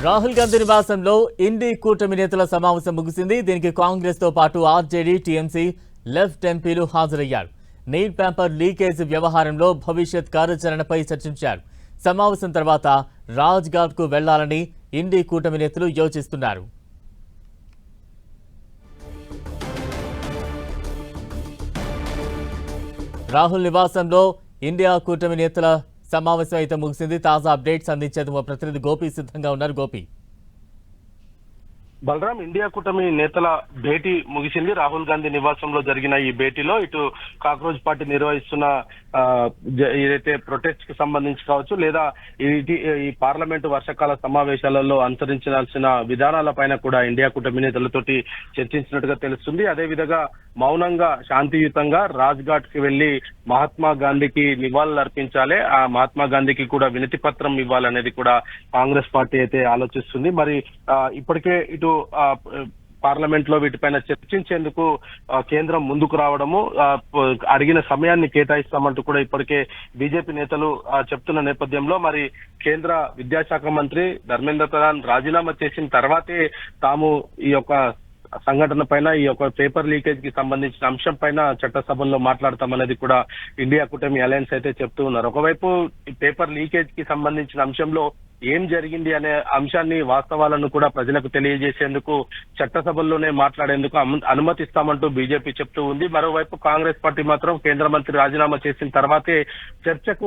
రాహుల్ గాంధీ నివాసంలో ఇండి కూటమి నేతల సమావేశం ముగిసింది. దీనికి కాంగ్రెస్ తో పాటు ఆర్జేడీ, టీఎంసీ, లెఫ్ట్ ఎంపీలు హాజరయ్యారు. నీట్ పేపర్ లీకేజ్ వ్యవహారంలో భవిష్యత్ కార్యాచరణపై చర్చించారు. సమావేశం తర్వాత రాజ్ ఘాట్ కు వెళ్లాలని ఇండి కూటమి నేతలు యోచిస్తున్నారు. రాహుల్ నివాసంలో ఇండియా కూటమి నేతల సమావేశం అయితే ముగిసింది. తాజా అప్డేట్స్ అందించేందుకు మా ప్రతినిధి గోపి సిద్ధంగా ఉన్నారు. గోపి, బలరాం, ఇండియా కూటమి నేతల భేటీ ముగిసింది. రాహుల్ గాంధీ నివాసంలో జరిగిన ఈ భేటీలో ఇటు కాక్రోచ్ పార్టీ నిర్వహిస్తున్న ఏదైతే ప్రొటెస్ట్ కి సంబంధించి కావచ్చు, లేదా ఈ పార్లమెంటు వర్షాకాల సమావేశాలలో అనుసరించాల్సిన విధానాలపైన కూడా ఇండియా కూటమి నేతలతోటి చర్చించినట్టుగా తెలుస్తుంది. అదే విధంగా మౌనంగా శాంతియుతంగా రాజ్ ఘాట్ కి వెళ్లి మహాత్మా గాంధీకి నివాళులు అర్పించాలి, ఆ మహాత్మా గాంధీకి కూడా వినతి పత్రం ఇవ్వాలనేది కూడా కాంగ్రెస్ పార్టీ అయితే ఆలోచిస్తుంది. మరి ఇప్పటికే ఇటు పార్లమెంట్ లో వీటిపైన చర్చించేందుకు కేంద్రం ముందుకు రావడము, అడిగిన సమయాన్ని కేటాయిస్తామంటూ కూడా ఇప్పటికే బీజేపీ నేతలు చెప్తున్న నేపథ్యంలో మరి కేంద్ర విద్యాశాఖ మంత్రి ధర్మేంద్ర ప్రధాన్ రాజీనామా చేసిన తర్వాతే తాము ఈ యొక్క సంఘటన పైన, ఈ యొక్క పేపర్ లీకేజ్ కి సంబంధించిన అంశం పైన చట్టసభల్లో మాట్లాడతామనేది కూడా ఇండియా కూటమి అలయన్స్ అయితే చెప్తూ ఉన్నారు. ఒకవైపు ఈ పేపర్ లీకేజ్ కి సంబంధించిన అంశంలో ఏం జరిగింది అనే అంశాన్ని, వాస్తవాలను కూడా ప్రజలకు తెలియజేసేందుకు చట్టసభల్లోనే మాట్లాడేందుకు అనుమతిస్తామంటూ బీజేపీ చెప్తూ ఉంది. మరోవైపు కాంగ్రెస్ పార్టీ మాత్రం కేంద్ర మంత్రి రాజీనామా చేసిన తర్వాతే చర్చకు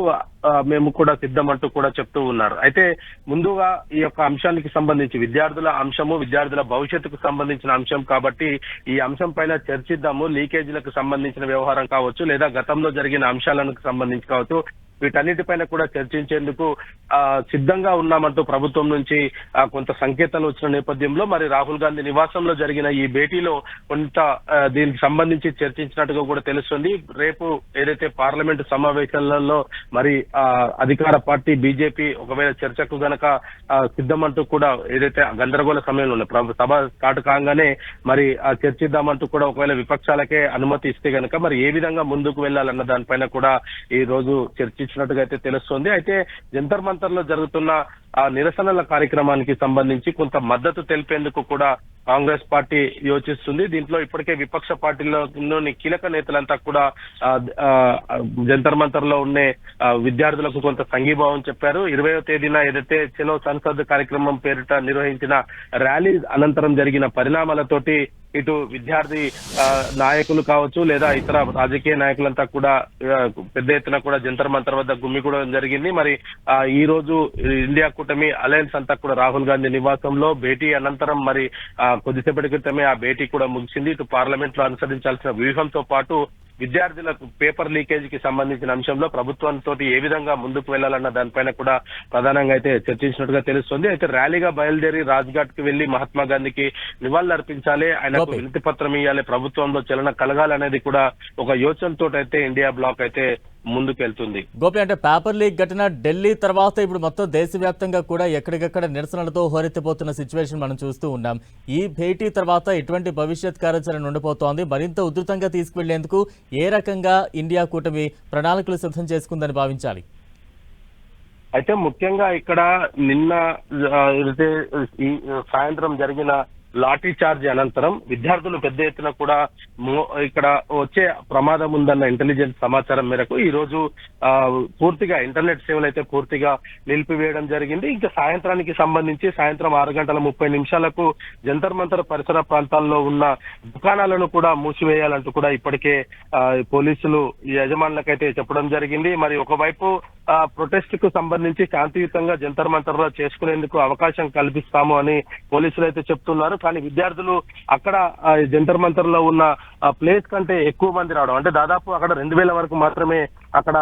మేము కూడా సిద్ధమంటూ కూడా చెప్తూ ఉన్నారు. అయితే ముందుగా ఈ యొక్క అంశానికి సంబంధించి విద్యార్థుల అంశము, విద్యార్థుల భవిష్యత్తుకు సంబంధించిన అంశం కాబట్టి ఈ అంశం పైన చర్చిద్దాము. లీకేజీలకు సంబంధించిన వ్యవహారం కావచ్చు, లేదా గతంలో జరిగిన అంశాలకు సంబంధించి కావచ్చు, వీటన్నిటిపైన కూడా చర్చించేందుకు సిద్ధంగా ఉన్నామంటూ ప్రభుత్వం నుంచి కొంత సంకేతాలు వచ్చిన నేపథ్యంలో మరి రాహుల్ గాంధీ నివాసంలో జరిగిన ఈ భేటీలో కొంత దీనికి సంబంధించి చర్చించినట్టుగా కూడా తెలుస్తుంది. రేపు ఏదైతే పార్లమెంటు సమావేశాలలో మరి అధికార పార్టీ బీజేపీ ఒకవేళ చర్చకు గనక సిద్ధమంటూ కూడా ఏదైతే గందరగోళ సమయంలో సభ స్టార్ట్ కాగానే మరి చర్చిద్దామంటూ కూడా ఒకవేళ విపక్షాలకే అనుమతి ఇస్తే గనక మరి ఏ విధంగా ముందుకు వెళ్లాలన్న దానిపైన కూడా ఈ రోజు చర్చించినట్టుగా అయితే తెలుస్తోంది. అయితే జంతర్ మంతర్ లో జరుగుతున్న నిరసనల కార్యక్రమానికి సంబంధించి కొంత మద్దతు తెలిపేందుకు కూడా కాంగ్రెస్ పార్టీ యోచిస్తుంది. దీంట్లో ఇప్పటికే విపక్ష పార్టీలోని కీలక నేతలంతా కూడా జంతర్ మంతర్ లో ఉండే విద్యార్థులకు కొంత సంఘీభావం చెప్పారు. 20వ తేదీన ఏదైతే చలో సంసద్ కార్యక్రమం పేరిట నిర్వహించిన ర్యాలీ అనంతరం జరిగిన పరిణామాలతోటి ఇటు విద్యార్థి నాయకులు కావచ్చు, లేదా ఇతర రాజకీయ నాయకులంతా కూడా పెద్ద ఎత్తున కూడా జంతర్ మంతర్ వద్ద గుమ్మిగూడడం జరిగింది. మరి ఈ రోజు ఇండియా కూటమి అలయన్స్ అంతా కూడా రాహుల్ గాంధీ నివాసంలో భేటీ అనంతరం మరి కొద్దిసేపటి క్రితమే ఆ భేటీ కూడా ముగిసింది. ఇటు పార్లమెంట్ లో అనుసరించాల్సిన వ్యూహంతో పాటు విద్యార్థులకు పేపర్ లీకేజ్ కి సంబంధించిన అంశంలో ప్రభుత్వంతో ఏ విధంగా ముందుకు వెళ్లాలన్న దానిపైన కూడా ప్రధానంగా అయితే చర్చించినట్టుగా తెలుస్తుంది. అయితే ర్యాలీగా బయలుదేరి రాజ్ ఘాట్ కి వెళ్లి మహాత్మా గాంధీకి నివాళులు అర్పించాలి, ఆయనకు వినతి పత్రం ఇవ్వాలి, ప్రభుత్వంలో చలన కలగాలనేది కూడా ఒక యోచనతో అయితే ఇండియా బ్లాక్ అయితే ముందుకెళ్తుంది. గోపి, అంటే పేపర్ లీక్ ఘటన ఢిల్లీ తర్వాత ఇప్పుడు మొత్తం దేశవ్యాప్తంగా కూడా ఎక్కడికక్కడ నిరసనలతో హోరెత్తిపోతున్న సిచ్యువేషన్ మనం చూస్తూ ఉన్నాం. ఈ భేటీ తర్వాత ఎటువంటి భవిష్యత్ కార్యాచరణ ఉండబోతోంది? మరింత ఉధృతంగా తీసుకువెళ్లేందుకు ఏ రకంగా ఇండియా కూటమి ప్రణాళికలు సిద్ధం చేసుకుందని భావించాలి? అయితే ముఖ్యంగా ఇక్కడ నిన్న ఈ సాయంత్రం జరిగిన లాఠీ చార్జ్ అనంతరం విద్యార్థులు పెద్ద ఎత్తున కూడా ఇక్కడ వచ్చే ప్రమాదం ఉందన్న ఇంటెలిజెన్స్ సమాచారం మేరకు ఈ రోజు పూర్తిగా ఇంటర్నెట్ సేవలు అయితే పూర్తిగా నిలిపివేయడం జరిగింది. ఇంకా సాయంత్రానికి సంబంధించి సాయంత్రం 6:30 జంతర్ మంతర్ పరిసర ప్రాంతాల్లో ఉన్న దుకాణాలను కూడా మూసివేయాలంటూ కూడా ఇప్పటికే పోలీసులు యజమానులకైతే చెప్పడం జరిగింది. మరి ఒకవైపు ప్రొటెస్ట్ కు సంబంధించి శాంతియుతంగా జంతర్ మంతర్ లో చేసుకునేందుకు అవకాశం కల్పిస్తాము అని పోలీసులు అయితే చెప్తున్నారు. కానీ విద్యార్థులు అక్కడ జంతర్ మంతర్ లో ఉన్న ప్లేస్ కంటే ఎక్కువ మంది రావడం, అంటే దాదాపు అక్కడ 2000 వరకు మాత్రమే అక్కడ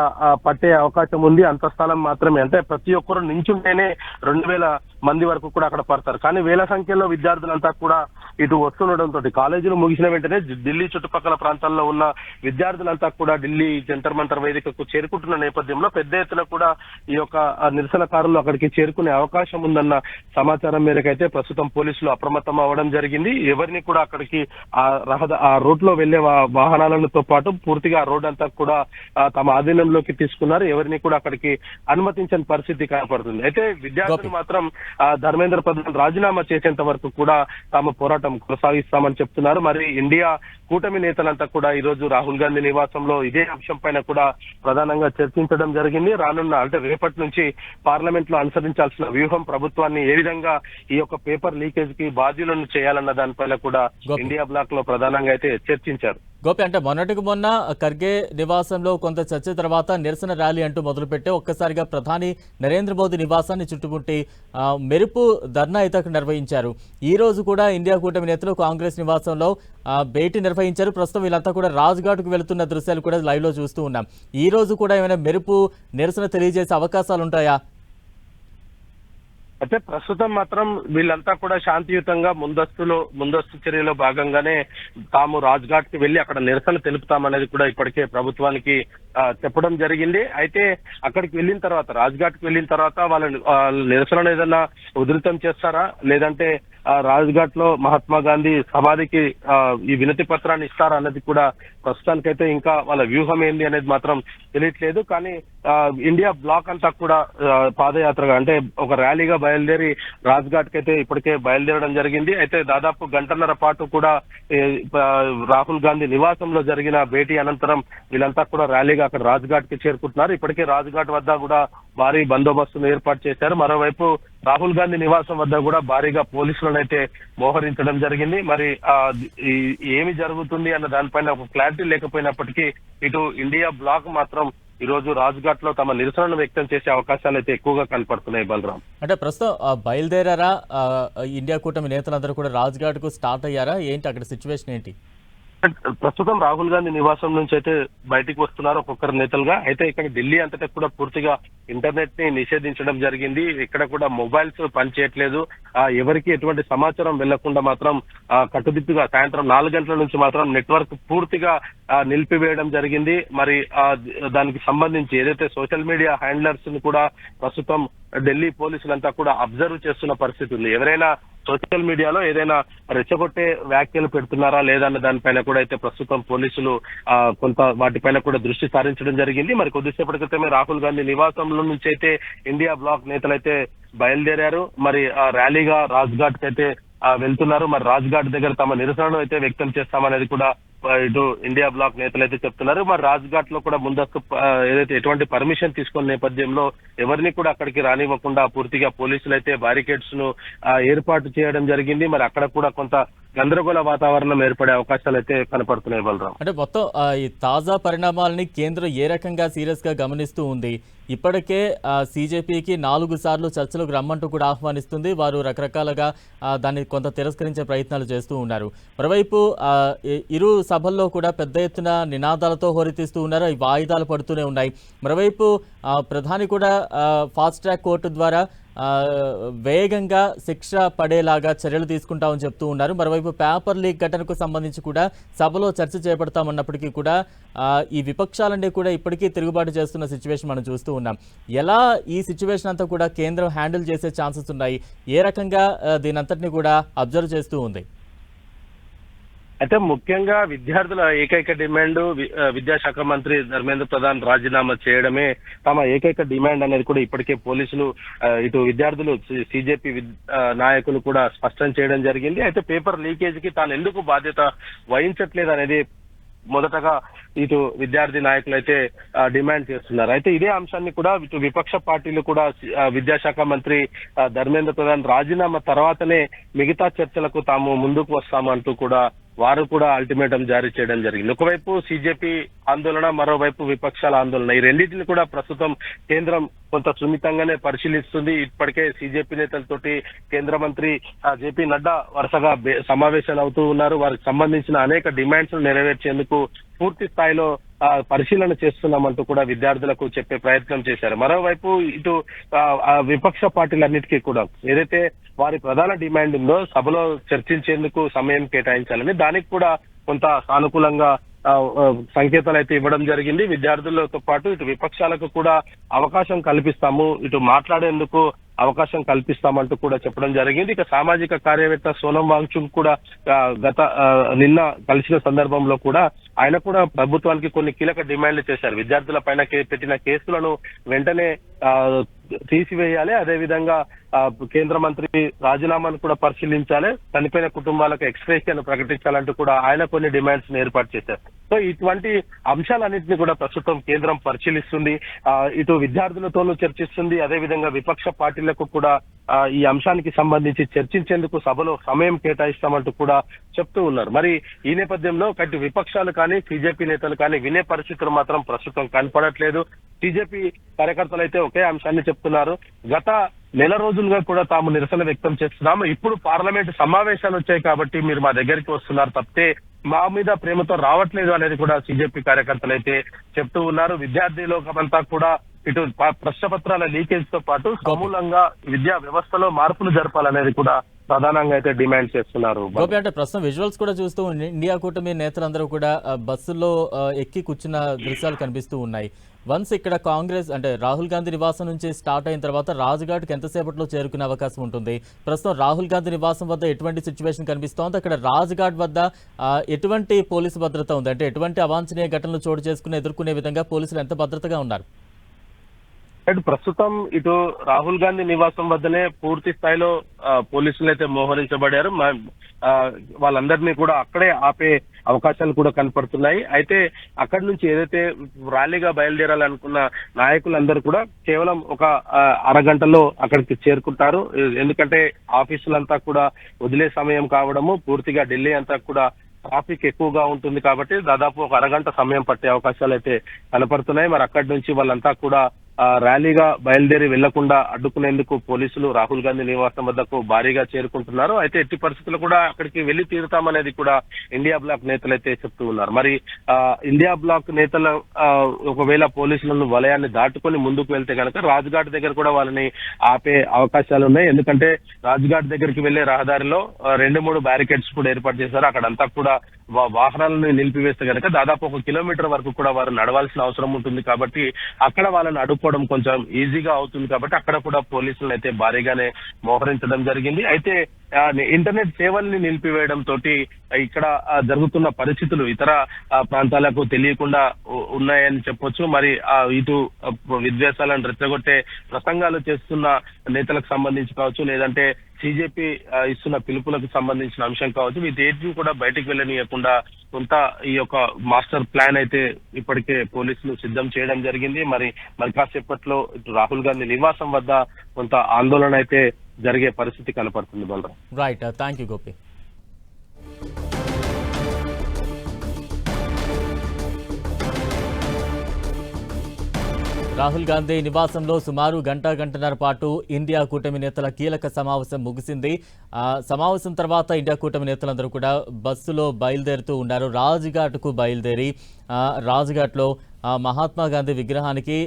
పట్టే అవకాశం ఉంది. అంత స్థలం మాత్రమే, అంటే ప్రతి ఒక్కరు నించుంటేనే 2000 మంది వరకు కూడా అక్కడ పడతారు. కానీ వేల సంఖ్యలో విద్యార్థులంతా కూడా ఇటు వస్తుండటంతో కాలేజీలు ముగిసిన వెంటనే ఢిల్లీ చుట్టుపక్కల ప్రాంతాల్లో ఉన్న విద్యార్థులంతా కూడా ఢిల్లీ జంతర్ మంతర్ వేదికకు చేరుకుంటున్న నేపథ్యంలో పెద్ద ఎత్తున కూడా ఈ యొక్క నిరసనకారులు అక్కడికి చేరుకునే అవకాశం ఉందన్న సమాచారం మేరకైతే ప్రస్తుతం పోలీసులు అప్రమత్తం అవ్వడం జరిగింది. ఎవరిని కూడా అక్కడికి ఆ రూట్ లో వెళ్లే వాహనాలతో పాటు పూర్తిగా ఆ రోడ్ అంతా కూడా తమ ఆధీనంలోకి తీసుకున్నారు. ఎవరిని కూడా అక్కడికి అనుమతించని పరిస్థితి కనపడుతుంది. అయితే విద్యార్థులు మాత్రం ధర్మేంద్ర ప్రధాన్ రాజీనామా చేసేంత వరకు కూడా తాము పోరాటం కొనసాగిస్తామని చెప్తున్నారు. మరి ఇండియా కూటమి నేతలంతా కూడా ఈ రోజు రాహుల్ గాంధీ నివాసంలో ఇదే అంశం పైన కూడా ప్రధానంగా చర్చించడం జరిగింది. రానున్న అంటే రేపటి నుంచి పార్లమెంట్ లో అనుసరించాల్సిన వ్యూహం, ప్రభుత్వాన్ని ఏ విధంగా ఈ యొక్క పేపర్ లీకేజ్ కి బాధ్యులను చేయాలన్న దానిపైన కూడా ఇండియా బ్లాక్ లో ప్రధానంగా అయితే చర్చించారు. గోపి, అంటే మొన్నటికి మొన్న ఖర్గే నివాసంలో కొంత చర్చ తర్వాత నిరసన ర్యాలీ అంటూ మొదలుపెట్టే ఒక్కసారిగా ప్రధాని నరేంద్ర మోదీ నివాసాన్ని చుట్టుముట్టి మెరుపు ధర్నా అయితే అక్కడ నిర్వహించారు. ఈ రోజు కూడా ఇండియా కూటమి నేతలు కాంగ్రెస్ నివాసంలో భేటీ నిర్వహించారు. ప్రస్తుతం వీళ్ళంతా కూడా రాజ్ఘాట్కు వెళుతున్న దృశ్యాలు కూడా లైవ్ లో చూస్తూ ఉన్నాం. ఈ రోజు కూడా ఏమైనా మెరుపు నిరసన తెలియజేసే అవకాశాలు ఉంటాయా? అయితే ప్రస్తుతం మాత్రం వీళ్ళంతా కూడా శాంతియుతంగా ముందస్తు చర్యలో భాగంగానే తాము రాజ్ఘాట్ కి వెళ్లి అక్కడ నిరసన తెలుపుతామనేది కూడా ఇప్పటికే ప్రభుత్వానికి చెప్పడం జరిగింది. అయితే అక్కడికి వెళ్ళిన తర్వాత, రాజ్ఘాట్ కి వెళ్ళిన తర్వాత వాళ్ళ నిరసనను ఏదన్నా ఉధృతం చేస్తారా, లేదంటే రాజ్ఘాట్ లో మహాత్మా గాంధీ సమాధికి ఈ వినతి పత్రాన్ని ఇస్తారా అన్నది కూడా ప్రస్తుతానికైతే ఇంకా వాళ్ళ వ్యూహం ఏంది అనేది మాత్రం తెలియట్లేదు. కానీ ఇండియా బ్లాక్ అంతా కూడా పాదయాత్రగా అంటే ఒక ర్యాలీగా బయలుదేరి రాజ్ఘాట్ కి అయితే ఇప్పటికే బయలుదేరడం జరిగింది. అయితే దాదాపు గంటన్నర పాటు కూడా రాహుల్ గాంధీ నివాసంలో జరిగిన భేటీ అనంతరం వీళ్ళంతా కూడా ర్యాలీగా అక్కడ రాజ్ఘాట్ కి చేరుకుంటున్నారు. ఇప్పటికే రాజ్ఘాట్ వద్ద కూడా భారీ బందోబస్తును ఏర్పాటు చేశారు. మరోవైపు రాహుల్ గాంధీ నివాసం వద్ద కూడా భారీగా పోలీసులను అయితే మోహరించడం జరిగింది. మరి ఏమి జరుగుతుంది అన్న దానిపైన ఒక క్లారిటీ లేకపోయినప్పటికీ ఇటు ఇండియా బ్లాక్ మాత్రం ఈ రోజు రాజ్ఘాట్ లో తమ నిరసనను వ్యక్తం చేసే అవకాశాలు అయితే ఎక్కువగా కనపడుతున్నాయి. బలరాం, అంటే ప్రస్తుతం బయలుదేరారా ఇండియా కూటమి నేతలందరూ కూడా రాజ్ఘాట్ కు స్టార్ట్ అయ్యారా? ఏంటి అక్కడ సిచ్యువేషన్ ఏంటి? ప్రస్తుతం రాహుల్ గాంధీ నివాసం నుంచి అయితే బయటికి వస్తున్నారు ఒక్కొక్కరు నేతలుగా. అయితే ఇక్కడ ఢిల్లీ అంతటా కూడా పూర్తిగా ఇంటర్నెట్ ని నిషేధించడం జరిగింది. ఇక్కడ కూడా మొబైల్స్ పనిచేయట్లేదు. ఎవరికి ఎటువంటి సమాచారం వెళ్లకుండా మాత్రం కట్టుదిట్టుగా సాయంత్రం 4 గంటల నుంచి మాత్రం నెట్వర్క్ పూర్తిగా నిలిపివేయడం జరిగింది. మరి దానికి సంబంధించి ఏదైతే సోషల్ మీడియా హ్యాండ్లర్స్ ని కూడా ప్రస్తుతం ఢిల్లీ పోలీసులంతా కూడా అబ్జర్వ్ చేస్తున్న పరిస్థితి ఉంది. ఎవరైనా సోషల్ మీడియాలో ఏదైనా రెచ్చగొట్టే వ్యాఖ్యలు పెడుతున్నారా లేదన్న దానిపైన కూడా అయితే ప్రస్తుతం పోలీసులు కొంత వాటిపైన కూడా దృష్టి సారించడం జరిగింది. మరి కొద్దిసేపటి క్రితమే రాహుల్ గాంధీ నివాసంలో నుంచి అయితే ఇండియా బ్లాక్ నేతలైతే బయలుదేరారు. మరి ర్యాలీగా రాజ్ఘాట్ కి అయితే వెళ్తున్నారు. మరి రాజ్ఘాట్ దగ్గర తమ నిరసనను అయితే వ్యక్తం చేస్తామనేది కూడా ఇటు ఇండియా బ్లాక్ నేతలు అయితే చెప్తున్నారు. మరి రాజ్ఘాట్ లో కూడా ముందస్తు ఏదైతే ఎటువంటి పర్మిషన్ తీసుకున్న నేపథ్యంలో ఎవరిని కూడా అక్కడికి రానివ్వకుండా పూర్తిగా పోలీసులు అయితే బారికేడ్స్ ను ఏర్పాటు చేయడం జరిగింది. మరి అక్కడ కూడా కొంత గందరగోళ వాతావరణం ఏర్పడే అవకాశాలు అయితే కనపడుతున్నాయి. బలరాం, అంటే మొత్తం ఈ తాజా పరిణామాలని కేంద్రం ఏ రకంగా సీరియస్ గా గమనిస్తూ ఉంది? ఇప్పటికే సీజేపీకి 4 సార్లు చర్చలకు రమ్మంటూ కూడా ఆహ్వానిస్తుంది. వారు రకరకాలుగా దాన్ని కొంత తిరస్కరించే ప్రయత్నాలు చేస్తూ ఉన్నారు. మరోవైపు ఇరు సభల్లో కూడా పెద్ద ఎత్తున నినాదాలతో హోరెత్తిస్తూ ఉన్నారు. ఈ వాయిదాలు పడుతూనే ఉన్నాయి. మరోవైపు ప్రధాని కూడా ఫాస్ట్ ట్రాక్ కోర్టు ద్వారా వేగంగా శిక్ష పడేలాగా చర్యలు తీసుకుంటామని చెప్తూ ఉన్నారు. మరోవైపు పేపర్ లీక్ ఘటనకు సంబంధించి కూడా సభలో చర్చ చేపడతామన్నప్పటికీ కూడా ఈ విపక్షాలన్నీ కూడా ఇప్పటికీ తిరుగుబాటు చేస్తున్న సిచ్యువేషన్ మనం చూస్తూ ఉన్నాం. ఎలా ఈ సిచ్యువేషన్ అంతా కూడా కేంద్రం హ్యాండిల్ చేసే ఛాన్సెస్ ఉన్నాయి? ఏ రకంగా దీని అంతటిని కూడా అబ్జర్వ్ చేస్తూ ఉంది? అయితే ముఖ్యంగా విద్యార్థుల ఏకైక డిమాండ్ విద్యాశాఖ మంత్రి ధర్మేంద్ర ప్రధాన్ రాజీనామా చేయడమే తమ ఏకైక డిమాండ్ అనేది కూడా ఇప్పటికే పోలీసులు ఇటు విద్యార్థులు సీజేపీ నాయకులు కూడా స్పష్టం చేయడం జరిగింది. అయితే పేపర్ లీకేజ్ కి తాను ఎందుకు బాధ్యత వహించట్లేదు అనేది మొదటగా ఇటు విద్యార్థి నాయకులు అయితే డిమాండ్ చేస్తున్నారు. అయితే ఇదే అంశాన్ని కూడా ఇటు విపక్ష పార్టీలు కూడా విద్యాశాఖ మంత్రి ధర్మేంద్ర ప్రధాన్ రాజీనామా తర్వాతనే మిగతా చర్చలకు తాము ముందుకు వస్తాము అంటూ కూడా వారు కూడా అల్టిమేటం జారీ చేయడం జరిగింది. ఒకవైపు సీజేపీ ఆందోళన, మరోవైపు విపక్షాల ఆందోళన, ఈ రెండింటిని కూడా ప్రస్తుతం కేంద్రం కొంత సున్నితంగానే పరిశీలిస్తుంది. ఇప్పటికే సీజేపీ నేతలతోటి కేంద్ర మంత్రి జేపీ నడ్డా వరుసగా సమావేశాలు అవుతూ ఉన్నారు. వారికి సంబంధించిన అనేక డిమాండ్స్ నెరవేర్చేందుకు పూర్తి స్థాయిలో పరిశీలన చేస్తున్నామంటూ కూడా విద్యార్థులకు చెప్పే ప్రయత్నం చేశారు. మరోవైపు ఇటు విపక్ష పార్టీలన్నిటికీ కూడా ఏదైతే వారి ప్రధాన డిమాండ్ ఉందో సభలో చర్చించేందుకు సమయం కేటాయించాలని దానికి కూడా కొంత సానుకూలంగా సంకేతాలు అయితే ఇవ్వడం జరిగింది. విద్యార్థులతో పాటు ఇటు విపక్షాలకు కూడా అవకాశం కల్పిస్తాము, ఇటు మాట్లాడేందుకు అవకాశం కల్పిస్తామంటూ కూడా చెప్పడం జరిగింది. ఇక సామాజిక కార్యవేత్త సోనం వాంగ్చుక్ కూడా నిన్న కలిసిన సందర్భంలో కూడా ఆయన కూడా ప్రభుత్వానికి కొన్ని కీలక డిమాండ్లు చేశారు. విద్యార్థుల పైన పెట్టిన కేసులను వెంటనే తీసివేయాలి. అదేవిధంగా కేంద్ర మంత్రి రాజీనామాను కూడా పరిశీలించాలి, చనిపోయిన కుటుంబాలకు ఎక్స్‌గ్రేషియాను ప్రకటించాలంటూ కూడా ఆయన కొన్ని డిమాండ్స్ ఏర్పాటు చేశారు. సో ఇటువంటి అంశాలన్నింటినీ కూడా ప్రస్తుతం కేంద్రం పరిశీలిస్తుంది. ఇటు విద్యార్థులతోనూ చర్చిస్తుంది, అదేవిధంగా విపక్ష పార్టీలకు కూడా ఈ అంశానికి సంబంధించి చర్చించేందుకు సభలో సమయం కేటాయిస్తామంటూ కూడా చెప్తూ ఉన్నారు. మరి ఈ నేపథ్యంలో అటు విపక్షాలు కానీ బీజేపీ నేతలు కానీ వినే పరిస్థితులు మాత్రం ప్రస్తుతం కనపడట్లేదు. బీజేపీ కార్యకర్తలు అయితే ఒకే అంశాన్ని చెప్తున్నారు, గత నెల రోజులుగా కూడా తాము నిరసన వ్యక్తం చేస్తున్నాము, ఇప్పుడు పార్లమెంట్ సమావేశాలు వచ్చాయి కాబట్టి మీరు మా దగ్గరికి వస్తున్నారు తప్పితే మా మీద ప్రేమతో రావట్లేదు అనేది కూడా బీజేపీ కార్యకర్తలు అయితే చెప్తూ ఉన్నారు. విద్యార్థి లోకమంతా కూడా ఇటు ప్రశ్నపత్రాల లీకేజ్ తో పాటు సమూలంగా విద్యా వ్యవస్థలో మార్పులు జరపాలనేది కూడా ప్రధానంగా అయితే డిమాండ్ చేస్తున్నారు. గోపి, అంటే ప్రస్తుతం విజువల్స్ కూడా చూస్తూ ఇండియా కూటమి నేతలందరూ కూడా బస్సుల్లో ఎక్కి కూర్చున్న దృశ్యాలు కనిపిస్తూ ఉన్నాయి. వన్స్ ఇక్కడ కాంగ్రెస్ అంటే రాహుల్ గాంధీ నివాసం నుంచి స్టార్ట్ అయిన తర్వాత రాజ్ఘాట్కి ఎంతసేపట్లో చేరుకునే అవకాశం ఉంటుంది? ప్రస్తుతం రాహుల్ గాంధీ నివాసం వద్ద ఎటువంటి సిచ్యువేషన్ కనిపిస్తోంది? అక్కడ రాజ్ఘాట్ వద్ద ఎటువంటి పోలీసు భద్రత ఉంది? అంటే ఎటువంటి అవాంఛనీయ ఘటనలు చోటు చేసుకుని ఎదుర్కొనే విధంగా పోలీసులు ఎంత భద్రతగా ఉన్నారు? ప్రస్తుతం ఇటు రాహుల్ గాంధీ నివాసం వద్దనే పూర్తి స్థాయిలో పోలీసులు అయితే మోహరించబడారు. వాళ్ళందరినీ కూడా అక్కడే ఆపే అవకాశాలు కూడా కనపడుతున్నాయి. అయితే అక్కడి నుంచి ఏదైతే ర్యాలీగా బయలుదేరాలనుకున్న నాయకులందరూ కూడా కేవలం ఒక అరగంటలో అక్కడికి చేరుకుంటారు. ఎందుకంటే ఆఫీసులంతా కూడా వదిలే సమయం కావడము, పూర్తిగా ఢిల్లీ అంతా కూడా ట్రాఫిక్ ఎక్కువగా ఉంటుంది కాబట్టి దాదాపు ఒక అరగంట సమయం పట్టే అవకాశాలు అయితే కనపడుతున్నాయి. మరి అక్కడి నుంచి వాళ్ళంతా కూడా ర్యాలీగా బయలుదేరి వెళ్లకుండా అడ్డుకునేందుకు పోలీసులు రాహుల్ గాంధీ నివాసం వద్దకు భారీగా చేరుకుంటున్నారు. అయితే ఎట్టి పరిస్థితుల్లో కూడా అక్కడికి వెళ్లి తీరుతామనేది కూడా ఇండియా బ్లాక్ నేతలు అయితే చెప్తూ ఉన్నారు. మరి ఇండియా బ్లాక్ నేతల ఒకవేళ పోలీసులను వలయాన్ని దాటుకొని ముందుకు వెళ్తే కనుక రాజ్ఘాట్ దగ్గర కూడా వాళ్ళని ఆపే అవకాశాలు ఉన్నాయి. ఎందుకంటే రాజ్ఘాట్ దగ్గరికి వెళ్లే రహదారిలో 2-3 బ్యారికేడ్స్ కూడా ఏర్పాటు చేశారు. అక్కడంతా కూడా వాహనాలను నిలిపివేస్తే కనుక దాదాపు 1 కిలోమీటర్ వరకు కూడా వారు నడవాల్సిన అవసరం ఉంటుంది. కాబట్టి అక్కడ వాళ్ళని అడ్డుకోవడం కొంచెం ఈజీగా అవుతుంది. కాబట్టి అక్కడ కూడా పోలీసులను అయితే భారీగానే మోహరించడం జరిగింది. అయితే ఇంటర్నెట్ సేవల్ని నిలిపివేయడం తోటి ఇక్కడ జరుగుతున్న పరిస్థితులు ఇతర ప్రాంతాలకు తెలియకుండా ఉన్నాయని చెప్పొచ్చు. మరి ఇటు విద్వేషాలను రెచ్చగొట్టే ప్రసంగాలు చేస్తున్న నేతలకు సంబంధించి కావచ్చు, లేదంటే బీజేపీ ఇస్తున్న పిలుపులకు సంబంధించిన అంశం కావచ్చు, వీటి కూడా బయటికి వెళ్ళనీయకుండా కొంత ఈ యొక్క మాస్టర్ ప్లాన్ అయితే ఇప్పటికే పోలీసులు సిద్ధం చేయడం జరిగింది. మరి కాసేపట్లో రాహుల్ గాంధీ నివాసం వద్ద కొంత ఆందోళన అయితే జరిగే పరిస్థితి కనపడుతుంది. Balaram. Right, thank you Gopi. Rahul Gandhi నివాసంలో సుమారు గంటన్నర పాటు ఇండియా కూటమి నేతల కీలక సమావేశం ముగిసింది. సమావేశం తర్వాత ఇండియా కూటమి నేతలందరూ కూడా బస్సులో బయలుదేరుతూ ఉన్నారు. రాజ్ఘాట్కు బయలుదేరి రాజ్ఘాట్లో మహాత్మా గాంధీ విగ్రహానికి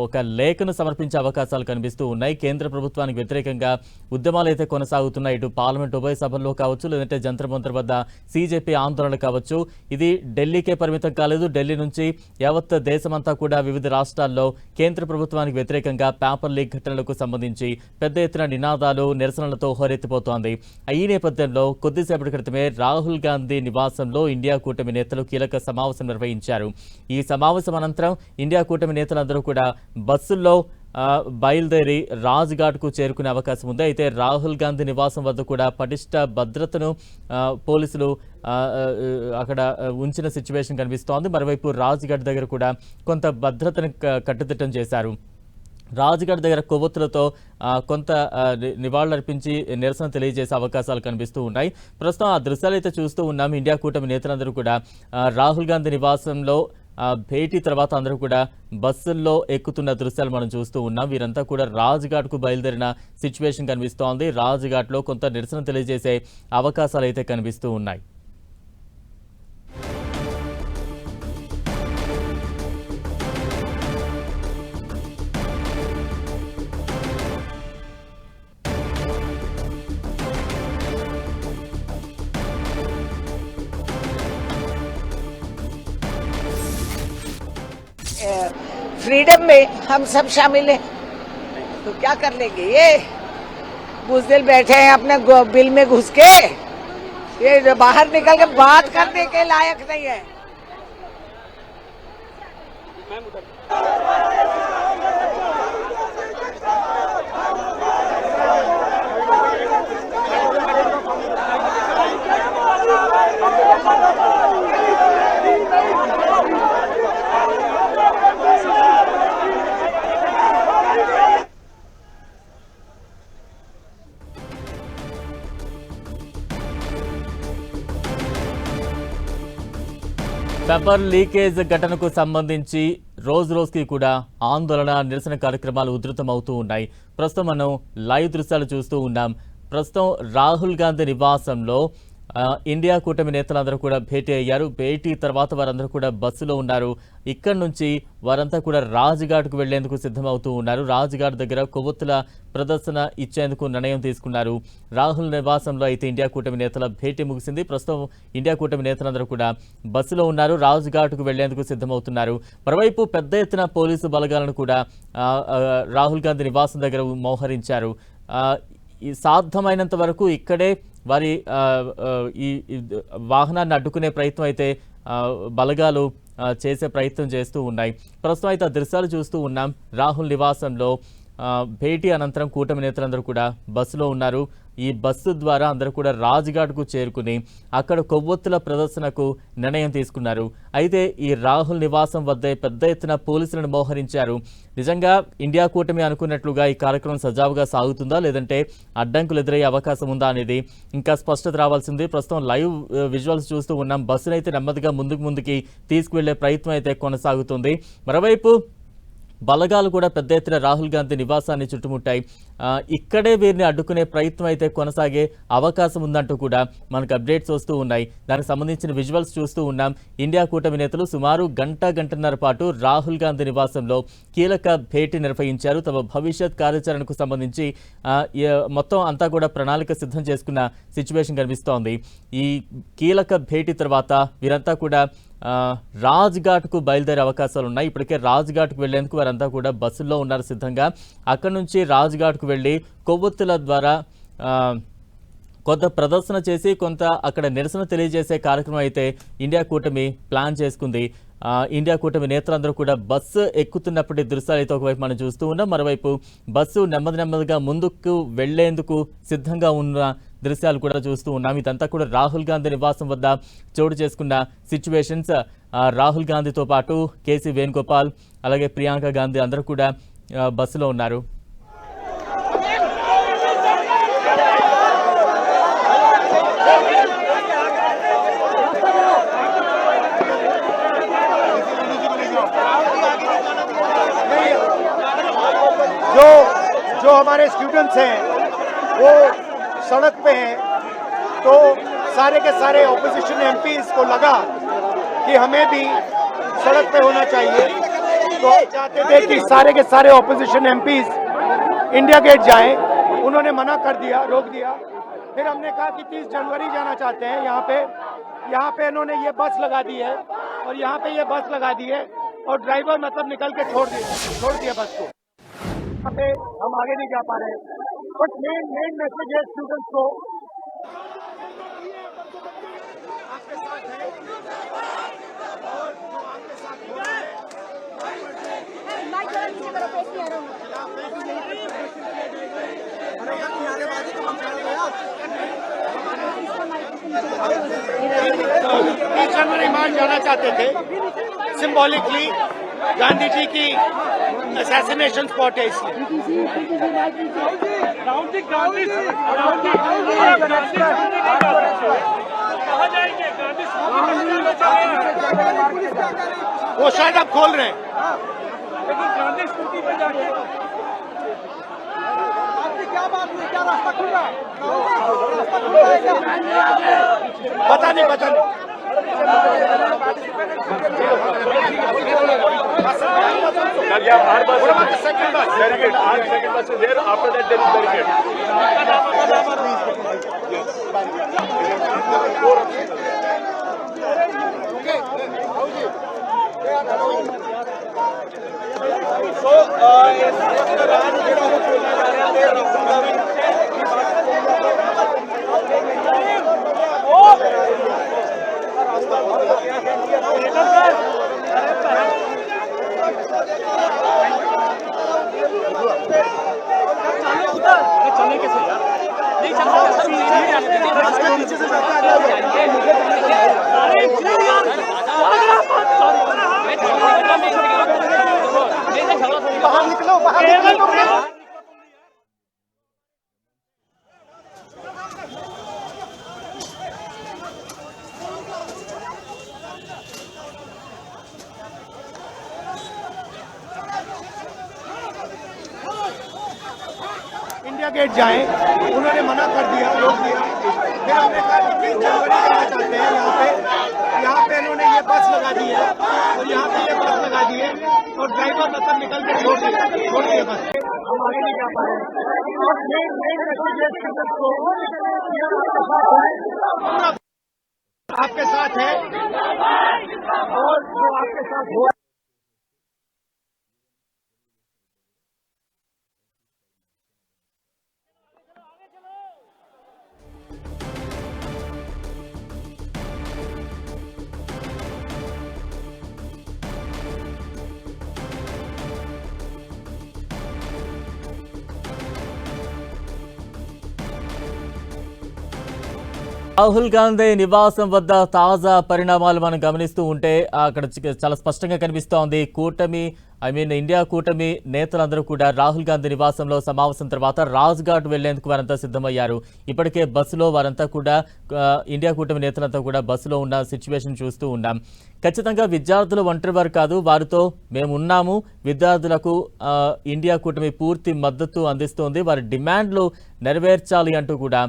ఒక లేఖను సమర్పించే అవకాశాలు కనిపిస్తూ ఉన్నాయి. కేంద్ర ప్రభుత్వానికి వ్యతిరేకంగా ఉద్యమాలు అయితే కొనసాగుతున్నాయి. ఇటు పార్లమెంట్ ఉభయ సభల్లో కావచ్చు, లేదంటే జంతర్ మంతర్ వద్ద బీజేపీ ఆందోళన కావచ్చు. ఇది ఢిల్లీకే పరిమితం కాలేదు. ఢిల్లీ నుంచి యావత్ దేశమంతా కూడా వివిధ రాష్ట్రాల్లో కేంద్ర ప్రభుత్వానికి వ్యతిరేకంగా పేపర్ లీక్ ఘటనలకు సంబంధించి పెద్ద ఎత్తున నినాదాలు, నిరసనలతో హోరెత్తిపోతోంది. ఈ నేపథ్యంలో కొద్దిసేపటి క్రితమే రాహుల్ గాంధీ నివాసంలో ఇండియా కూటమి నేతలు కీలక సమావేశం నిర్వహించారు. ఈ సమావేశం అనంతరం ఇండియా కూటమి నేతలందరూ కూడా బస్సుల్లో బయలుదేరి రాజ్ఘాట్కు చేరుకునే అవకాశం ఉంది. అయితే రాహుల్ గాంధీ నివాసం వద్ద కూడా పటిష్ట భద్రతను పోలీసులు అక్కడ ఉంచిన సిచ్యువేషన్ కనిపిస్తోంది. మరోవైపు రాజ్ఘాట్ దగ్గర కూడా కొంత భద్రతను కట్టుదిట్టం చేశారు. రాజ్ఘాట్ దగ్గర కొవ్వొత్తులతో కొంత నివాళులర్పించి నిరసన తెలియజేసే అవకాశాలు కనిపిస్తూ ఉన్నాయి. ప్రస్తుతం ఆ దృశ్యాలు అయితే చూస్తూ ఉన్నాం. ఇండియా కూటమి నేతలందరూ కూడా రాహుల్ గాంధీ నివాసంలో భేటీ తర్వాత అందరూ కూడా బస్సుల్లో ఎక్కుతున్న దృశ్యాలు మనం చూస్తూ ఉన్నాం. వీరంతా కూడా రాజ్ఘాట్కు బయలుదేరిన సిచ్యువేషన్ కనిపిస్తోంది. రాజ్ఘాట్లో కొంత నిరసన తెలియజేసే అవకాశాలు అయితే కనిపిస్తూ ఉన్నాయి. फ्रीडम में हम सब शामिल हैं, तो क्या कर लेंगे? ये बुज़दिल बैठे हैं अपने बिल में घुस के, ये बाहर निकल के बात करने के लायक नहीं है। పేపర్ లీకేజ్ ఘటనకు సంబంధించి రోజుకి కూడా ఆందోళన నిరసన కార్యక్రమాలు ఉధృతమవుతూ ఉన్నాయి. ప్రస్తుతం మనం లైవ్ దృశ్యాలు చూస్తూ ఉన్నాం. ప్రస్తుతం రాహుల్ గాంధీ నివాసంలో ఇండియా కూటమి నేతలందరూ కూడా భేటీ అయ్యారు. భేటీ తర్వాత వారందరూ కూడా బస్సులో ఉన్నారు. ఇక్కడి నుంచి వారంతా కూడా రాజ్ఘాట్కు వెళ్లేందుకు సిద్ధమవుతూ ఉన్నారు. రాజ్ఘాట్ దగ్గర కొవ్వొత్తుల ప్రదర్శన ఇచ్చేందుకు నిర్ణయం తీసుకున్నారు. రాహుల్ నివాసంలో అయితే ఇండియా కూటమి నేతల భేటీ ముగిసింది. ప్రస్తుతం ఇండియా కూటమి నేతలందరూ కూడా బస్సులో ఉన్నారు. రాజ్ఘాట్కు వెళ్లేందుకు సిద్ధమవుతున్నారు. మరోవైపు పెద్ద ఎత్తున పోలీసు బలగాలను కూడా రాహుల్ గాంధీ నివాసం దగ్గర మోహరించారు. ఈ సాధ్యమైనంత వరకు ఇక్కడే వారి ఈ వాహనాన్ని అడ్డుకునే ప్రయత్నం అయితే బలగాలు చేసే ప్రయత్నం చేస్తూ ఉన్నాయి. ప్రస్తుతం అయితే దృశ్యాలు చూస్తూ ఉన్నాం. రాహుల్ నివాసంలో భేటీ అనంతరం కూటమి నేతలందరూ కూడా బస్సులో ఉన్నారు. ఈ బస్సు ద్వారా అందరూ కూడా రాజ్ఘాట్కు చేరుకుని అక్కడ కొవ్వొత్తుల ప్రదర్శనకు నిర్ణయం తీసుకున్నారు. అయితే ఈ రాహుల్ నివాసం వద్ద పెద్ద ఎత్తున పోలీసులను మోహరించారు. నిజంగా ఇండియా కూటమి అనుకున్నట్లుగా ఈ కార్యక్రమం సజావుగా సాగుతుందా, లేదంటే అడ్డంకులు ఎదురయ్యే అవకాశం ఉందా అనేది ఇంకా స్పష్టత రావాల్సింది. ప్రస్తుతం లైవ్ విజువల్స్ చూస్తూ ఉన్నాం. బస్సునైతే నెమ్మదిగా ముందుకి తీసుకువెళ్లే ప్రయత్నం అయితే కొనసాగుతుంది. మరోవైపు బలగాలు కూడా పెద్ద ఎత్తున రాహుల్ గాంధీ నివాసాన్ని చుట్టుముట్టాయి. ఇక్కడే వీరిని అడ్డుకునే ప్రయత్నం అయితే కొనసాగే అవకాశం ఉందంటూ కూడా మనకు అప్డేట్స్ వస్తూ ఉన్నాయి. దానికి సంబంధించిన విజువల్స్ చూస్తూ ఉన్నాం. ఇండియా కూటమి నేతలు సుమారు గంటన్నర పాటు రాహుల్ గాంధీ నివాసంలో కీలక భేటీ నిర్వహించారు. తమ భవిష్యత్ కార్యాచరణకు సంబంధించి మొత్తం అంతా కూడా ప్రణాళిక సిద్ధం చేసుకున్న సిచ్యువేషన్ కనిపిస్తోంది. ఈ కీలక భేటీ తర్వాత వీరంతా కూడా రాజ్ఘాట్కు బయలుదేరే అవకాశాలు ఉన్నాయి. ఇప్పటికే రాజ్ఘాట్కు వెళ్లేందుకు వారంతా కూడా బస్సుల్లో ఉన్నారు సిద్ధంగా. అక్కడి నుంచి రాజ్ఘాట్కు వెళ్ళి కొవ్వొత్తుల ద్వారా కొంత ప్రదర్శన చేసి కొంత అక్కడ నిరసన తెలియజేసే కార్యక్రమం అయితే ఇండియా కూటమి ప్లాన్ చేసుకుంది. ఇండియా కూటమి నేతలందరూ కూడా బస్సు ఎక్కుతున్నప్పటి దృశ్యాలు అయితే ఒకవైపు మనం చూస్తూ ఉన్నాం. మరోవైపు బస్సు నెమ్మదిగా ముందుకు వెళ్లేందుకు సిద్ధంగా ఉన్న దృశ్యాలు కూడా చూస్తూ ఉన్నాం. ఇదంతా కూడా రాహుల్ గాంధీ నివాసం వద్ద చోటు చేసుకున్న సిచ్యువేషన్స్. రాహుల్ గాంధీతో పాటు కేసీ వేణుగోపాల్ అలాగే ప్రియాంక గాంధీ అందరూ కూడా బస్సులో ఉన్నారు. जो हमारे स्टूडेंट्स हैं वो सड़क पे हैं, तो सारे के सारे ऑपोजिशन एमपीज को लगा कि हमें भी सड़क पे होना चाहिए, तो चाहते थे कि सारे के सारे ऑपोजिशन एमपीज इंडिया गेट जाएं. उन्होंने मना कर दिया, रोक दिया. फिर हमने कहा कि 30 जनवरी जाना चाहते हैं. यहाँ पे इन्होंने ये बस लगा दी है और यहाँ पे ये बस लगा दी है और ड्राइवर मतलब निकल के छोड़ दिया बस को. हम आगे नहीं जा पा रहे हैं. बट मेन मैसेज है स्टूडेंट्स को, आपके साथ है और जो आपके साथ हो रहा है. ईमान जाना चाहते थे. सिंबॉलिकली गांधी जी की असैसिनेशन स्पॉट है इसलिए. वो शायद आप खोल रहे हैं. लेकिन गांधी स्कूटी पे जाके आपकी क्या बात हुई, क्या रास्ता खुला? पता नहीं. Second bus. Second bus is there. After that, there is barricade. So, चलने कैसे यार? नहीं चल बाहर निकलो. इंडिया गेट जाएं, उन्होंने मना कर दिया, रोक दिया। फिर हमने कहा कि 30 जनवरी जाना चाहते हैं यहाँ पे इन्होंने ये बस लगा दी है और यहाँ पे ये बस लगा दी है और ड्राइवर मतलब निकल के छोड़ दिए बस। हम आगे नहीं जा पाए और मेन आपके साथ है और जो आपके साथ हो రాహుల్ గాంధీ నివాసం వద్ద తాజా పరిణామాలు మనం గమనిస్తూ ఉంటే అక్కడ చాలా స్పష్టంగా కనిపిస్తోంది. ఇండియా కూటమి నేతలందరూ కూడా రాహుల్ గాంధీ నివాసంలో సమావేశం తర్వాత రాజ్ఘాట్ వెళ్లేందుకు వారంతా సిద్ధమయ్యారు. ఇప్పటికే బస్సులో వారంతా కూడా ఇండియా కూటమి నేతలంతా కూడా బస్సులో ఉన్న సిచ్యువేషన్ చూస్తూ ఉన్నాం. ఖచ్చితంగా విద్యార్థులు ఒంటరివారు కాదు, వారితో మేము ఉన్నాము. విద్యార్థులకు ఇండియా కూటమి పూర్తి మద్దతు అందిస్తోంది. వారి డిమాండ్లు నెరవేర్చాలి అంటూ కూడా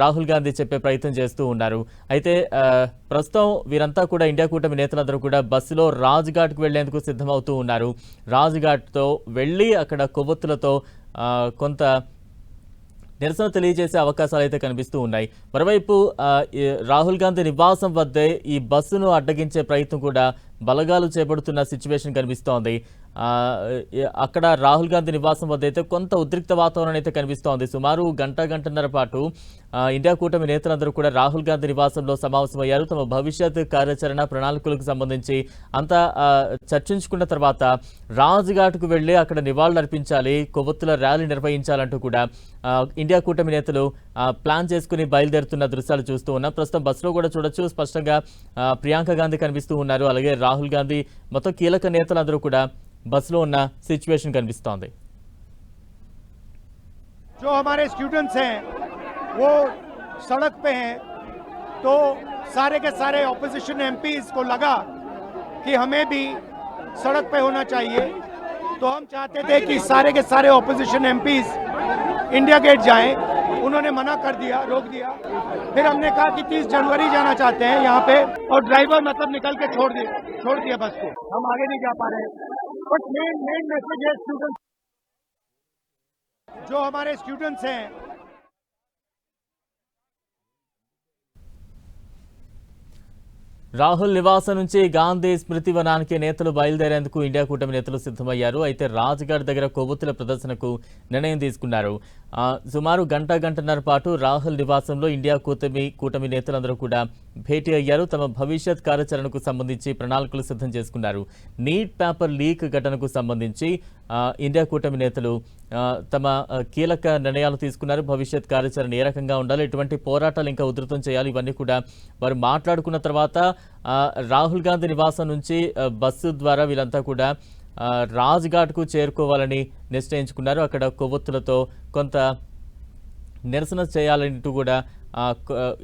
రాహుల్ గాంధీ చెప్పే ప్రయత్నం చేస్తూ ఉన్నారు. అయితే ప్రస్తుతం వీరంతా కూడా ఇండియా కూటమి నేతలందరూ కూడా బస్సులో రాజ్ఘాట్కు వెళ్లేందుకు సిద్ధమవుతూ ఉన్నారు. రాజ్ఘాట్తో వెళ్ళి అక్కడ కొవ్వొత్తులతో కొంత నిరసన తెలియజేసే అవకాశాలు అయితే కనిపిస్తూ ఉన్నాయి. మరోవైపు రాహుల్ గాంధీ నివాసం వద్దే ఈ బస్సును అడ్డగించే ప్రయత్నం కూడా బలగాలు చేపడుతున్న సిచ్యువేషన్ కనిపిస్తోంది. అక్కడ రాహుల్ గాంధీ నివాసం వద్ద అయితే కొంత ఉద్రిక్త వాతావరణం అయితే కనిపిస్తోంది. సుమారు గంటన్నర పాటు ఇండియా కూటమి నేతలందరూ కూడా రాహుల్ గాంధీ నివాసంలో సమావేశమయ్యారు. తమ భవిష్యత్ కార్యాచరణ ప్రణాళికలకు సంబంధించి అంతా చర్చించుకున్న తర్వాత రాజ్ఘాట్కు వెళ్లి అక్కడ నివాళులు అర్పించాలి, కొవ్వొత్తుల ర్యాలీ నిర్వహించాలంటూ కూడా ఇండియా కూటమి నేతలు ప్లాన్ చేసుకుని బయలుదేరుతున్న దృశ్యాలు చూస్తూ ఉన్నాం. ప్రస్తుతం బస్సులో కూడా చూడొచ్చు, స్పష్టంగా ప్రియాంక గాంధీ కనిపిస్తూ ఉన్నారు. అలాగే రాహుల్ గాంధీ మొత్తం కీలక నేతలందరూ కూడా బస్సులో ఉన్న సిచ్యువేషన్ కనిపిస్తోంది. जो हमारे स्टूडेंट्स हैं वो सड़क पे हैं, तो सारे के सारे ऑपोजिशन एमपीज को लगा कि हमें भी सड़क पे होना चाहिए, तो हम चाहते थे कि सारे के सारे ऑपोजिशन एमपीज इंडिया गेट जाएं, उन्होंने मना कर दिया, रोक दिया। फिर हमने कहा कि 30 जनवरी जाना चाहते हैं यहाँ पे और ड्राइवर मतलब निकल के छोड़ दिया बस को। हम आगे नहीं जा पा रहे हैं। बट मेन मैसेज है स्टूडेंट्स, जो हमारे स्टूडेंट्स हैं రాహుల్ నివాసం నుంచి గాంధీ స్మృతి వనానికి నేతలు బయలుదేరేందుకు ఇండియా కూటమి నేతలు సిద్ధమయ్యారు. అయితే రాజ్ఘాట్ దగ్గర కొవ్వొత్తుల ప్రదర్శనకు నిర్ణయం తీసుకున్నారు. సుమారు గంటన్నర పాటు రాహుల్ నివాసంలో ఇండియా కూటమి నేతలందరూ కూడా భేటీ అయ్యారు. తమ భవిష్యత్ కార్యాచరణకు సంబంధించి ప్రణాళికలు సిద్ధం చేసుకున్నారు. నీట్ పేపర్ లీక్ ఘటనకు సంబంధించి ఇండియా కూటమి నేతలు తమ కీలక నిర్ణయాలు తీసుకున్నారు. భవిష్యత్ కార్యాచరణ ఏ రకంగా ఉండాలి, ఎటువంటి పోరాటాలు ఇంకా ఉధృతం చేయాలి, ఇవన్నీ కూడా వారు మాట్లాడుకున్న తర్వాత రాహుల్ గాంధీ నివాసం నుంచి బస్సు ద్వారా వీళ్ళంతా కూడా రాజ్ఘాట్కు చేరుకోవాలని నిశ్చయించుకున్నారు. అక్కడ కొవ్వొత్తులతో కొంత నిరసన చేయాలంటూ కూడా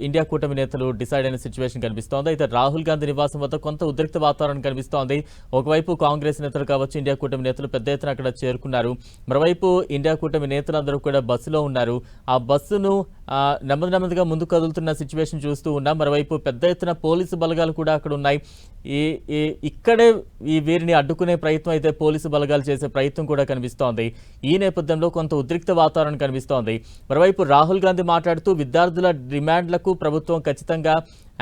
ఇండియా కూటమి నేతలు డిసైడ్ అయిన సిచ్యువేషన్ కనిపిస్తోంది. అయితే రాహుల్ గాంధీ నివాసం వద్ద కొంత ఉద్రిక్త వాతావరణం కనిపిస్తోంది. ఒకవైపు కాంగ్రెస్ నేతలు కావచ్చు, ఇండియా కూటమి నేతలు పెద్ద ఎత్తున అక్కడ చేరుకున్నారు. మరోవైపు ఇండియా కూటమి నేతలందరూ కూడా బస్సులో ఉన్నారు. ఆ బస్సును నెమ్మదిగా ముందుకు కదులుతున్న సిచ్యువేషన్ చూస్తూ ఉన్నాం. మరోవైపు పెద్ద ఎత్తున పోలీసు బలగాలు కూడా అక్కడ ఉన్నాయి. ఇక్కడే వీరిని అడ్డుకునే ప్రయత్నం అయితే పోలీసు బలగాలు చేసే ప్రయత్నం కూడా కనిపిస్తోంది. ఈ నేపథ్యంలో కొంత ఉద్రిక్త వాతావరణం కనిపిస్తోంది. మరోవైపు రాహుల్ గాంధీ మాట్లాడుతూ విద్యార్థుల డిమాండ్లకు ప్రభుత్వం ఖచ్చితంగా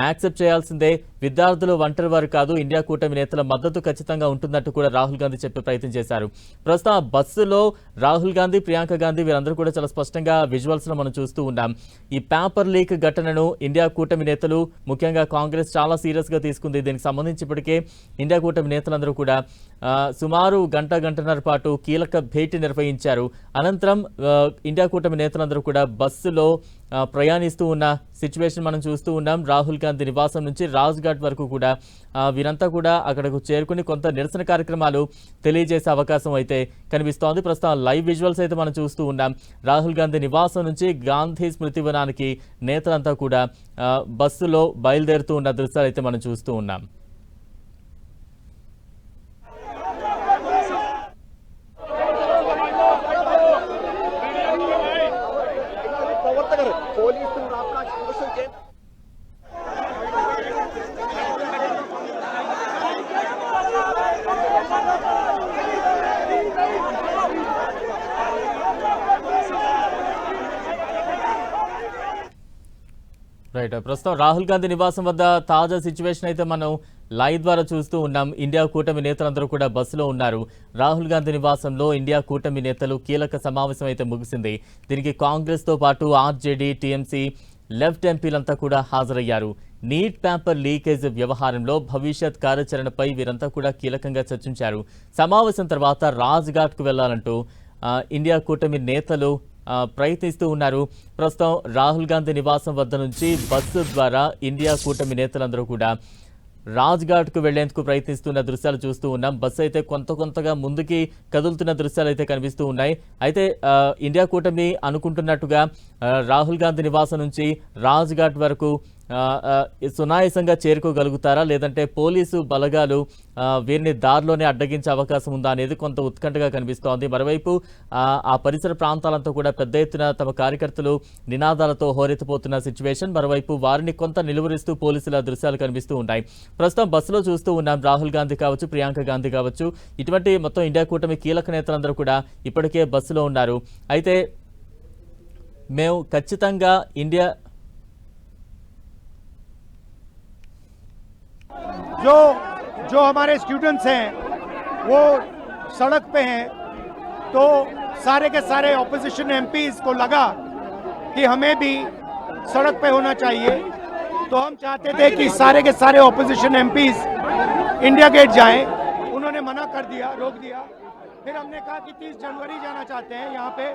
యాక్సెప్ట్ చేయాల్సిందే, విద్యార్థులు ఒంటరి వారు కాదు, ఇండియా కూటమి నేతల మద్దతు ఖచ్చితంగా ఉంటున్నట్టు కూడా రాహుల్ గాంధీ చెప్పే ప్రయత్నం చేశారు. ప్రస్తుతం బస్సులో రాహుల్ గాంధీ, ప్రియాంక గాంధీ వీరందరూ కూడా చాలా స్పష్టంగా విజువల్స్ లో మనం చూస్తూ ఉన్నాం. ఈ పేపర్ లీక్ ఘటనను ఇండియా కూటమి నేతలు, ముఖ్యంగా కాంగ్రెస్ చాలా సీరియస్ గా తీసుకుంది. దీనికి సంబంధించి ఇప్పటికే ఇండియా కూటమి నేతలందరూ కూడా సుమారు గంటన్నర పాటు కీలక భేటీ నిర్వహించారు. అనంతరం ఇండియా కూటమి నేతలందరూ కూడా బస్సులో ప్రయాణిస్తూ ఉన్న సిచ్యువేషన్ మనం చూస్తూ ఉన్నాం. రాహుల్ గాంధీ నివాసం నుంచి రాజ్ఘాట్ వరకు కూడా వీరంతా కూడా అక్కడకు చేరుకుని కొంత నిరసన కార్యక్రమాలు తెలియజేసే అవకాశం అయితే కనిపిస్తోంది. ప్రస్తుతం లైవ్ విజువల్స్ అయితే మనం చూస్తూ ఉన్నాం. రాహుల్ గాంధీ నివాసం నుంచి గాంధీ స్మృతి వనానికి నేతలంతా కూడా బస్సులో బయలుదేరుతూ ఉన్న దృశ్యాలు అయితే మనం చూస్తూ ఉన్నాం. రైట్, ప్రస్తుతం రాహుల్ గాంధీ నివాసం వద్ద తాజా సిచ్యువేషన్ అయితే మనం లైవ్ ద్వారా చూస్తూ ఉన్నాం. ఇండియా కూటమి నేతలందరూ కూడా బస్సులో ఉన్నారు. రాహుల్ గాంధీ నివాసంలో ఇండియా కూటమి నేతలు కీలక సమావేశం అయితే ముగిసింది. దీనికి కాంగ్రెస్ తో పాటు ఆర్జేడీ, టీఎంసీ, లెఫ్ట్ ఎంపీలంతా కూడా హాజరయ్యారు. నీట్ పేపర్ లీకేజ్ వ్యవహారంలో భవిష్యత్ కార్యాచరణపై వీరంతా కూడా కీలకంగా చర్చించారు. సమావేశం తర్వాత రాజ్ ఘాట్ కు వెళ్లాలంటూ ఇండియా కూటమి నేతలు ప్రయత్నిస్తూ ఉన్నారు. ప్రస్తుతం రాహుల్ గాంధీ నివాసం వద్ద నుంచి బస్సు ద్వారా ఇండియా కూటమి నేతలందరూ కూడా రాజ్ ఘాట్ కు వెళ్లేందుకు ప్రయత్నిస్తున్న దృశ్యాలు చూస్తూ ఉన్నాం. బస్సు అయితే కొంతగా ముందుకి కదులుతున్న దృశ్యాలు అయితే కనిపిస్తూ ఉన్నాయి. అయితే ఇండియా కూటమి అనుకుంటున్నట్టుగా రాహుల్ గాంధీ నివాసం నుంచి రాజ్ ఘాట్ వరకు సునాయాసంగా చేరుకోగలుగుతారా, లేదంటే పోలీసు బలగాలు వీరిని దారిలోనే అడ్డగించే అవకాశం ఉందా అనేది కొంత ఉత్కంఠగా కనిపిస్తోంది. మరోవైపు ఆ పరిసర ప్రాంతాలంతా కూడా పెద్ద ఎత్తున తమ కార్యకర్తలు నినాదాలతో హోరెత్తిపోతున్న సిచ్యువేషన్. మరోవైపు వారిని కొంత నిలువరిస్తూ పోలీసుల దృశ్యాలు కనిపిస్తూ ఉన్నాయి. ప్రస్తుతం బస్సులో చూస్తూ ఉన్నాం. రాహుల్ గాంధీ కావచ్చు, ప్రియాంక గాంధీ కావచ్చు, ఇటువంటి మొత్తం ఇండియా కూటమి కీలక నేతలందరూ కూడా ఇప్పటికే బస్సులో ఉన్నారు. అయితే మేము ఖచ్చితంగా ఇండియా जो हमारे स्टूडेंट्स हैं वो सड़क पे हैं, तो सारे के सारे ऑपोजिशन एमपीज को लगा कि हमें भी सड़क पे होना चाहिए, तो हम चाहते थे कि सारे के सारे ऑपोजिशन एमपीज इंडिया गेट जाएं। उन्होंने मना कर दिया, रोक दिया। फिर हमने कहा कि 30 जनवरी जाना चाहते हैं, यहाँ पे